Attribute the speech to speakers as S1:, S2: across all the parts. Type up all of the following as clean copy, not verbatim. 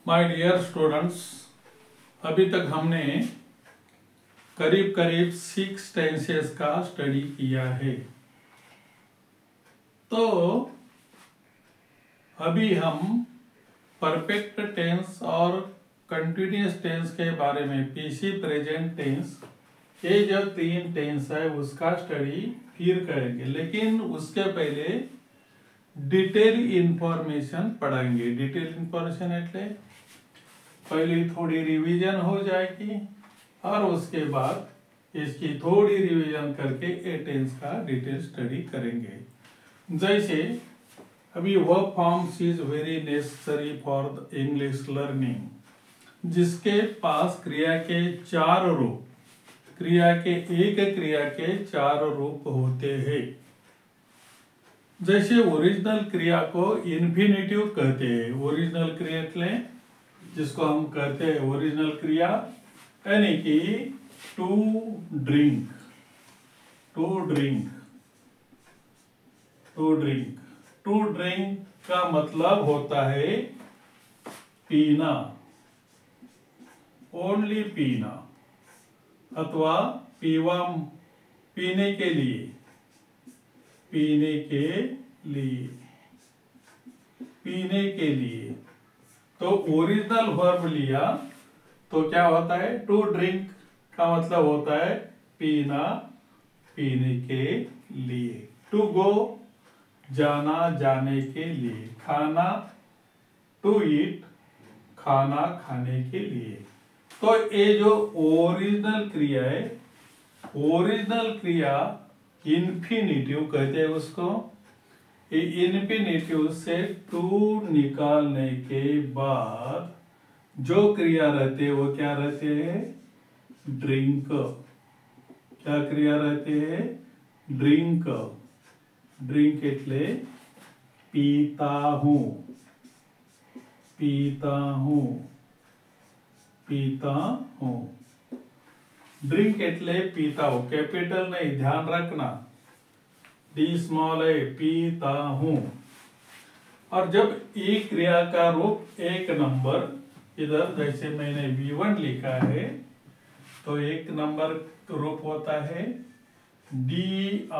S1: My dear students, अभी तक हमने करीब करीब 6 टेंसेस का स्टडी किया है। तो अभी हम परफेक्ट टेंस और कंटिन्यूअस टेंस के बारे में पीसी प्रेजेंट टेंस, ये जो 3 टेंस है उसका स्टडी फिर करेंगे, लेकिन उसके पहले डिटेल इंफॉर्मेशन पढ़ेंगे। डिटेल इंफॉर्मेशन એટલે पहले थोड़ी रिवीजन हो जाएगी और उसके बाद इसकी थोड़ी रिवीजन करके ए टेंस का डिटेल स्टडी करेंगे। जैसे अभी verb forms is very necessary for the English learning, जिसके पास क्रिया के 4 रूप, एक क्रिया के 4 रूप होते हैं। जैसे ओरिजिनल क्रिया को इन्फिनेटिव कहते हैं। ओरिजिनल क्रिया जिसको हम कहते हैं ओरिजिनल क्रिया, यानी कि टू ड्रिंक। टू ड्रिंक का मतलब होता है पीना, ओनली पीना, अथवा पीवा, पीने के लिए, पीने के लिए। तो ओरिजिनल वर्ब लिया तो क्या होता है, टू ड्रिंक का मतलब होता है पीना, पीने के लिए। टू गो, जाना, जाने के लिए। खाना, टू ईट, खाना, खाने के लिए। तो ये जो ओरिजिनल क्रिया है, ओरिजिनल क्रिया इन्फिनेटिव कहते हैं उसको। इन्फिनेटिव से टू निकालने के बाद जो क्रिया रहते हैं वो क्या रहते हैं, ड्रिंक। क्या क्रिया रहते हैं, ड्रिंक। ड्रिंक એટલે पीता हूँ, पीता हूँ, पीता हूँ। ड्रिंक એટલે पीता हूँ, कैपिटल नहीं, ध्यान रखना, डी स्मॉल है, पीता हूँ। और जब ई क्रिया का रूप एक नंबर, इधर जैसे मैंने V1 लिखा है तो एक नंबर रूप होता है DRINK,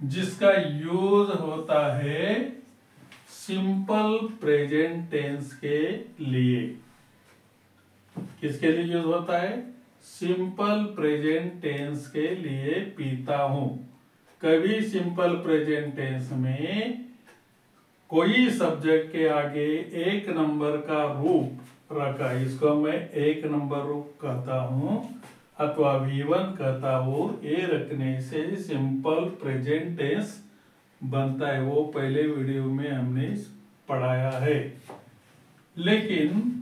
S1: जिसका यूज होता है सिंपल प्रेजेंट टेंस के लिए। किसके लिए यूज होता है, सिंपल प्रेजेंट टेंस के लिए पीता हूं। कभी सिंपल प्रेजेंट टेंस में कोई सब्जेक्ट के आगे एक नंबर का रूप रखा, इसको मैं एक नंबर रूप कहता हूं अथवा V1 कहता हूं, ये रखने से सिंपल प्रेजेंट टेंस बनता है। वो पहले वीडियो में हमने पढ़ाया है। लेकिन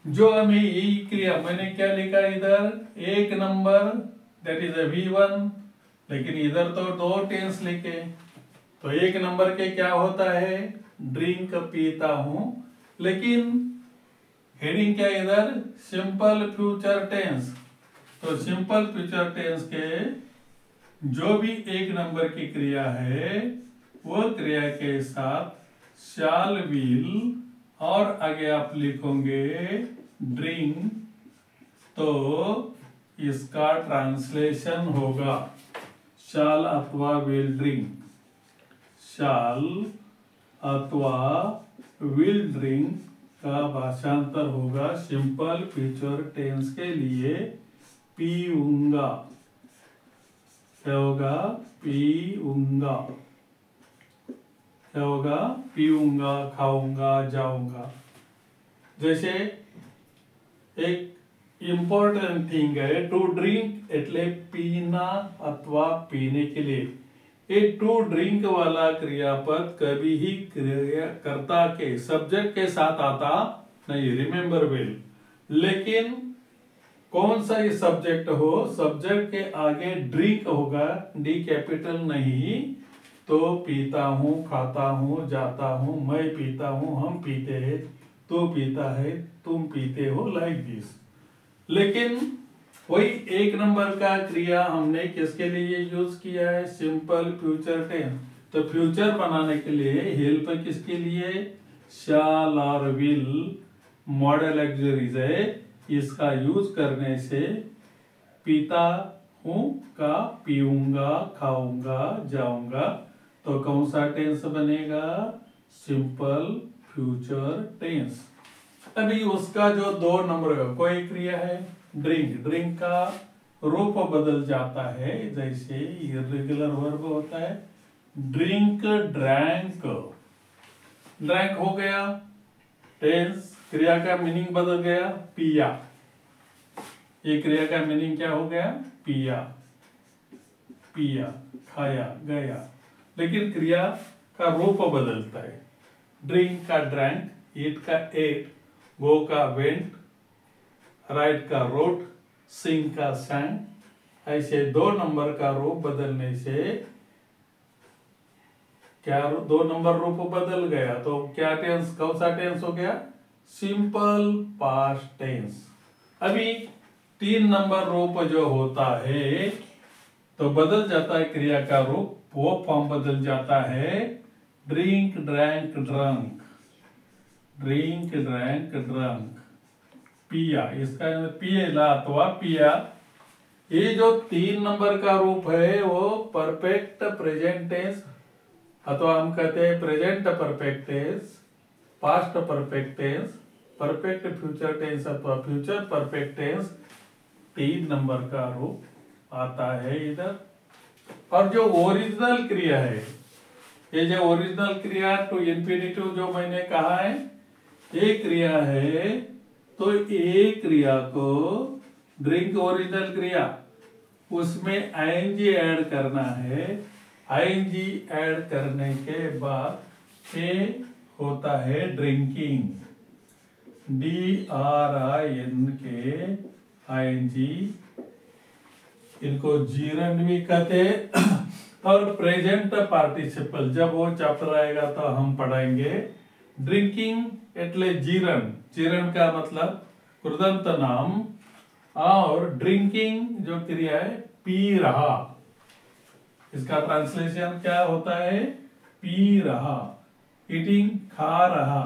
S1: जो हमें यही क्रिया, मैंने क्या लिखा इधर, एक नंबर, दैट इज V1, लेकिन इधर तो 2 टेंस लिखे, तो एक नंबर के क्या होता है, ड्रिंक, पीता हूं। लेकिन हेडिंग क्या इधर, सिंपल फ्यूचर टेंस। तो सिंपल फ्यूचर टेंस के जो भी एक नंबर की क्रिया है वो क्रिया के साथ शैल, विल और आगे आप लिखोगे ड्रिंक, तो इसका ट्रांसलेशन होगा शैल अथवा विल ड्रिंक, शैल अथवा विल ड्रिंक का भाषांतर होगा सिंपल फ्यूचर टेंस के लिए पीऊंगा। क्या होगा, पीऊंगा। क्या होगा, पीऊंगा, खाऊंगा, जाऊंगा। जैसे एक इम्पोर्टेंट थिंग है, टू ड्रिंक એટલે पीना अथवा पीने के लिए। ये टू ड्रिंक वाला क्रियापद कभी ही क्रियाकर्ता के सब्जेक्ट के साथ आता नहीं, रिमेंबर वेल। लेकिन कौन सा ये सब्जेक्ट हो, सब्जेक्ट के आगे ड्रिंक होगा, डी कैपिटल नहीं, तो पीता हूँ, खाता हूँ, जाता हूँ, मैं पीता हूँ, हम पीते हैं, तू पीता है, तुम पीते हो, लाइक दिस। लेकिन वही एक नंबर का क्रिया हमने किसके लिए यूज किया है, सिंपल फ्यूचर टेंस। तो फ्यूचर बनाने के लिए हेल्प किसके लिए, शाल और विल मॉडल ऑक्सिलरीज है, इसका यूज करने से पीता हूं का पीऊंगा, खाऊंगा, जाऊंगा, तो कौन सा टेंस बनेगा? Simple future tense. अभी उसका जो 2 नंबर का कोई क्रिया है ड्रिंक, ड्रिंक का रूप बदल जाता है, जैसे इर्रेगुलर वर्ब होता है ड्रिंक, ड्रैंक, ड्रैंक हो गया टेंस, क्रिया का मीनिंग बदल गया पिया। ये क्रिया का मीनिंग क्या हो गया? पिया, पिया, खाया, गया, लेकिन क्रिया का रूप बदलता है। ड्रिंक का ड्रैंक, ईट का एट, गो का वेंट, राइट का रोट, सिंग का सैंग, ऐसे 2 नंबर का रूप बदलने से क्या 2 नंबर रूप बदल गया, तो क्या टेंस, कौन सा टेंस हो गया? Simple past tense. अभी 3 नंबर रूप जो होता है तो बदल जाता है क्रिया का रूप, वो फॉर्म बदल जाता है drink, drank, drunk, drink, drank, drunk, पिया, इसका पिएला अथवा पिया। ये जो 3 नंबर का रूप है वो परफेक्ट प्रेजेंट टेंस अथवा हम कहते हैं present perfect tense, past perfect tense, perfect future tense अथवा फ्यूचर परफेक्ट टेंस, 3 नंबर का रूप आता है इधर। और जो ओरिजिनल क्रिया है, ये जो ओरिजिनल क्रिया टू इन्फिनिटिव जो मैंने कहा है, ये क्रिया है, तो ये क्रिया को ड्रिंक ओरिजिनल क्रिया, उसमें आईएनजी ऐड करना है। आईएनजी ऐड करने के बाद ये होता है ड्रिंकिंग, DRINK इनको जीरन भी कहते हैं। और प्रेजेंट पार्टिसिपल जब वो चैप्टर आएगा तो हम पढ़ाएंगे। ड्रिंकिंग एटले जीरन, जीरन का मतलब कृदंत नाम, और ड्रिंकिंग जो क्रिया है पी रहा, इसका ट्रांसलेशन क्या होता है? पी रहा। ईटिंग खा रहा,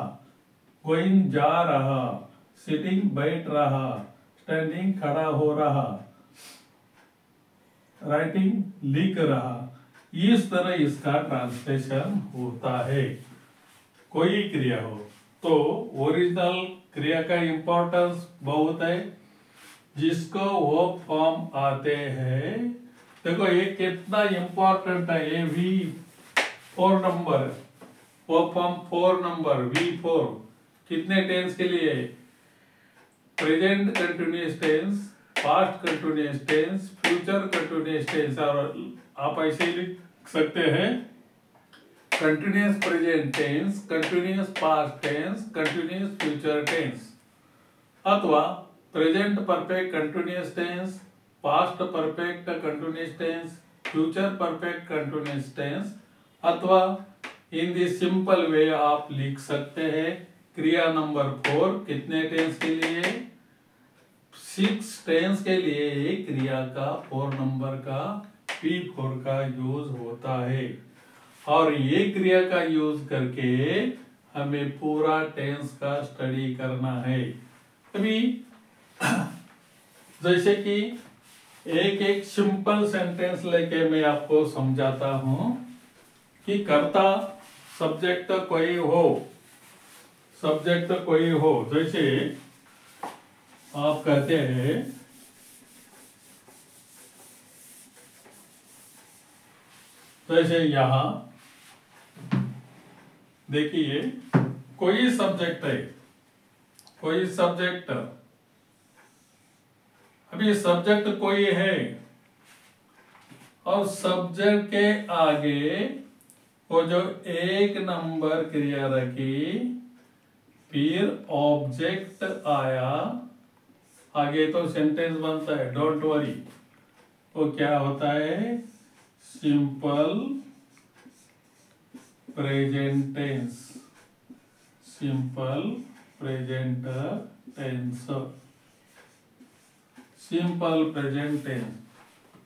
S1: गोइंग जा रहा, सिटिंग बैठ रहा, स्टैंडिंग खड़ा हो रहा, राइटिंग लिख रहा, इस तरह इसका ट्रांसलेशन होता है। कोई क्रिया हो तो ओरिजिनल क्रिया का इंपॉर्टेंस बहुत है, जिसको वो फॉर्म आते हैं। देखो ये कितना इंपॉर्टेंट है, ये V4 नंबर, वो फॉर्म 4 नंबर V4 कितने टेंस के लिए? Present continuous tense, past continuous tense, future continuous tense. और आप ऐसे लिख सकते हैं continuous present tense, continuous past tense, continuous future tense, अथवा present perfect continuous tense, past perfect continuous tense, future perfect continuous tense, अथवा इन दी सिंपल वे आप लिख सकते हैं क्रिया नंबर 4 कितने टेंस के लिए? 6 टेंस के लिए क्रिया का 4 नंबर का P4 का यूज होता है। और ये क्रिया का यूज करके हमें पूरा टेंस का स्टडी करना है। अभी जैसे कि एक एक सिंपल सेंटेंस लेके मैं आपको समझाता हूं कि कर्ता सब्जेक्ट कोई हो, सब्जेक्ट कोई हो, जैसे आप कहते हैं जैसे यहां देखिए कोई सब्जेक्ट है, कोई सब्जेक्ट, अभी सब्जेक्ट कोई है और सब्जेक्ट के आगे वो जो 1 नंबर क्रिया रखी, फिर ऑब्जेक्ट आया, आगे तो सेंटेंस बनता है, डोंट वरी। वो क्या होता है? Simple present tense, simple present tense, simple present tense.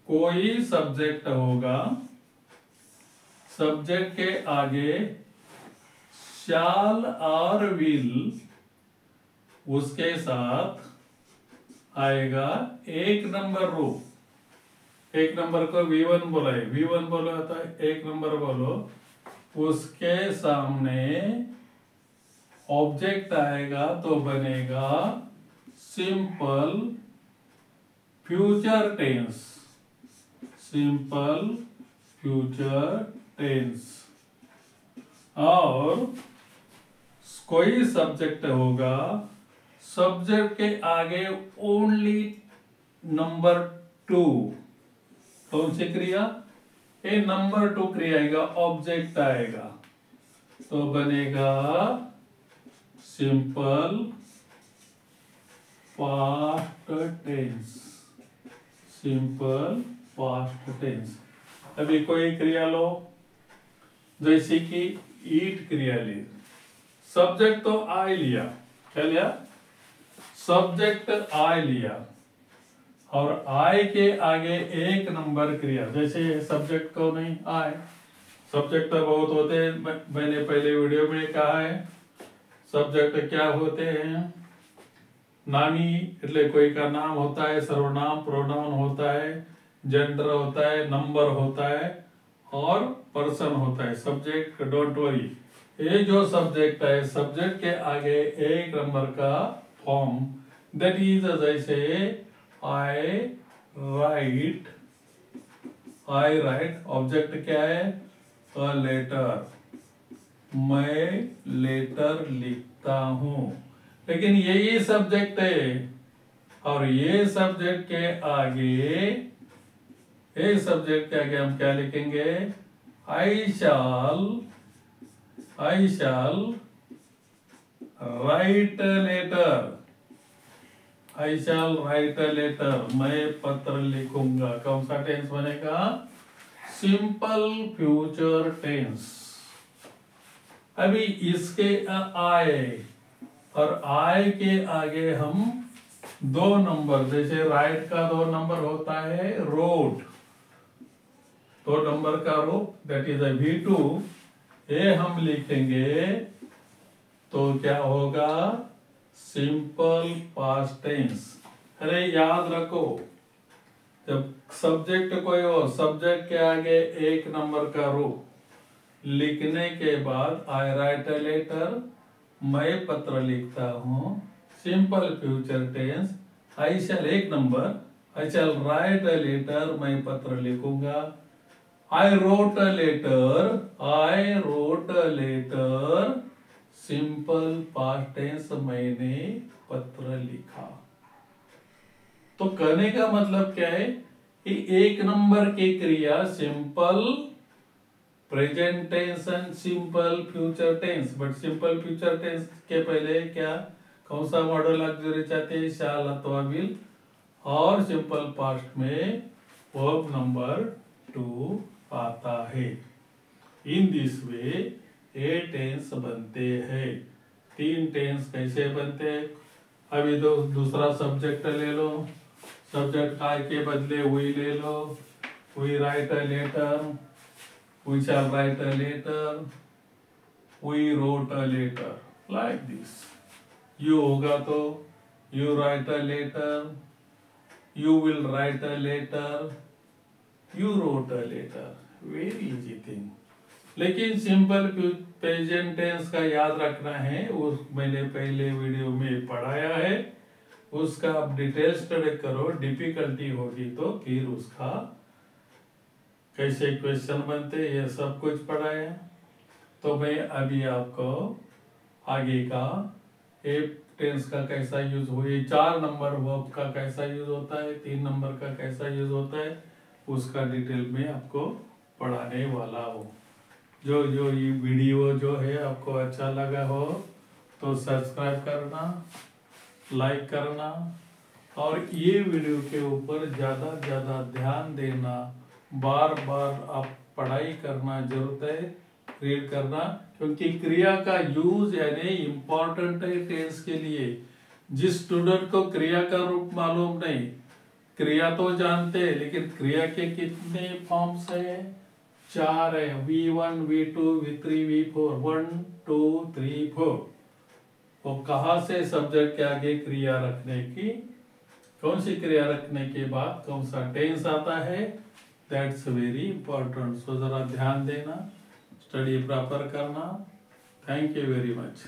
S1: कोई सब्जेक्ट होगा, सब्जेक्ट के आगे शाल और विल उसके साथ आएगा एक नंबर रो। एक नंबर को V1 बोला है, V1 बोला था, एक नंबर बोलो, उसके सामने ऑब्जेक्ट आएगा तो बनेगा simple future tense. Simple future tense. और कोई सब्जेक्ट होगा, सब्जेक्ट के आगे ओनली नंबर 2, कौन सी क्रिया? ए नंबर 2 क्रिया आएगा, ऑब्जेक्ट आएगा तो बनेगा simple past tense. Simple past tense. अभी कोई क्रिया लो, जैसे कि ईट क्रिया ली, सब्जेक्ट तो आई लिया, क्या लिया? सब्जेक्ट आई लिया और आई के आगे एक नंबर क्रिया, जैसे सब्जेक्ट को नहीं आए, सब्जेक्ट तो बहुत होते हैं, मैंने पहले वीडियो में कहा है सब्जेक्ट क्या होते हैं। नामी એટલે कोई का नाम होता है, सर्वनाम प्रोनाउन होता है, जेंडर होता है, नंबर होता है और पर्सन होता है। सब्जेक्ट डोंट वरी, ये जो सब्जेक्ट है, सब्जेक्ट के आगे एक नंबर का फॉर्म, दैट इज जैसे आई राइट, ऑब्जेक्ट क्या है? अ लेटर, मैं लेटर लिखता हूं। लेकिन यही सब्जेक्ट है और ये सब्जेक्ट के आगे, हम क्या लिखेंगे? I shall write letter. I shall write letter, मैं पत्र लिखूंगा। कौन सा टेंस बनेगा? Simple future tense. अभी इसके आए और आए के आगे हम दो नंबर, जैसे राइट का 2 नंबर होता है, रोट 2 नंबर का रो, दैट इज V2, ये हम लिखेंगे तो क्या होगा? Simple past tense. अरे याद रखो, जब सब्जेक्ट कोई हो, सब्जेक्ट के आगे एक नंबर का रो लिखने के बाद आई राइट अ लेटर, मैं पत्र लिखता हूं, simple future tense. I shall एक number, I shall write a letter, मैं पत्र लिखूंगा। I wrote a letter, simple past tense, मैंने पत्र लिखा। तो कहने का मतलब क्या है कि एक नंबर की क्रिया simple present tense and simple future tense, but simple future tense के पहले क्या, कौन सा मॉडल ऑक्सिलरी चाहते हैं? शाल अथवा विल। और सिंपल पास्ट में वर्ब नंबर 2 आता है। इन दिस वे ये टेंस बनते हैं। 3 टेंस कैसे बनते हैं? अभी दूसरा सब्जेक्ट ले लो, सब्जेक्ट आई के बदले वी ले लो, we write a letter, we shall write a letter, we wrote a letter, like this. You होगा तो you write a letter, you will write a letter, you wrote a letter. Very easy thing. लेकिन simple present tense का याद रखना है, उस मैंने पहले वीडियो में पढ़ाया है, उसका आप डिटेल स्टडी करो। डिफिकल्टी होगी तो फिर उसका कैसे क्वेश्चन बनते, ये सब कुछ पढ़ाया। तो मैं अभी आपको आगे का एक टेंस का कैसा यूज हुई, 4 नंबर वर्ब का कैसा यूज होता है, 3 नंबर का कैसा यूज होता है, उसका डिटेल में आपको पढ़ाने वाला हूँ। जो ये वीडियो जो है आपको अच्छा लगा हो तो सब्सक्राइब करना, लाइक करना और ये वीडियो के ऊपर ज़्यादा ध्यान देना। बार बार आप पढ़ाई करना जरूरत है, रीड करना, क्योंकि क्रिया का यूज यानी इम्पोर्टेंट है टेंस के लिए। जिस स्टूडेंट को क्रिया का रूप मालूम नहीं, क्रिया तो जानते हैं लेकिन क्रिया के कितने फॉर्म्स है, 4 है, V1 V2 V3 V4, 1 2 3 4। वो कहाँ से सब्जेक्ट के आगे क्रिया रखने की, कौन सी क्रिया रखने के बाद कौन सा टेंस आता है, दैट्स वेरी इंपॉर्टेंट। सो जरा ध्यान देना, स्टडी प्रॉपर करना। Thank you very much.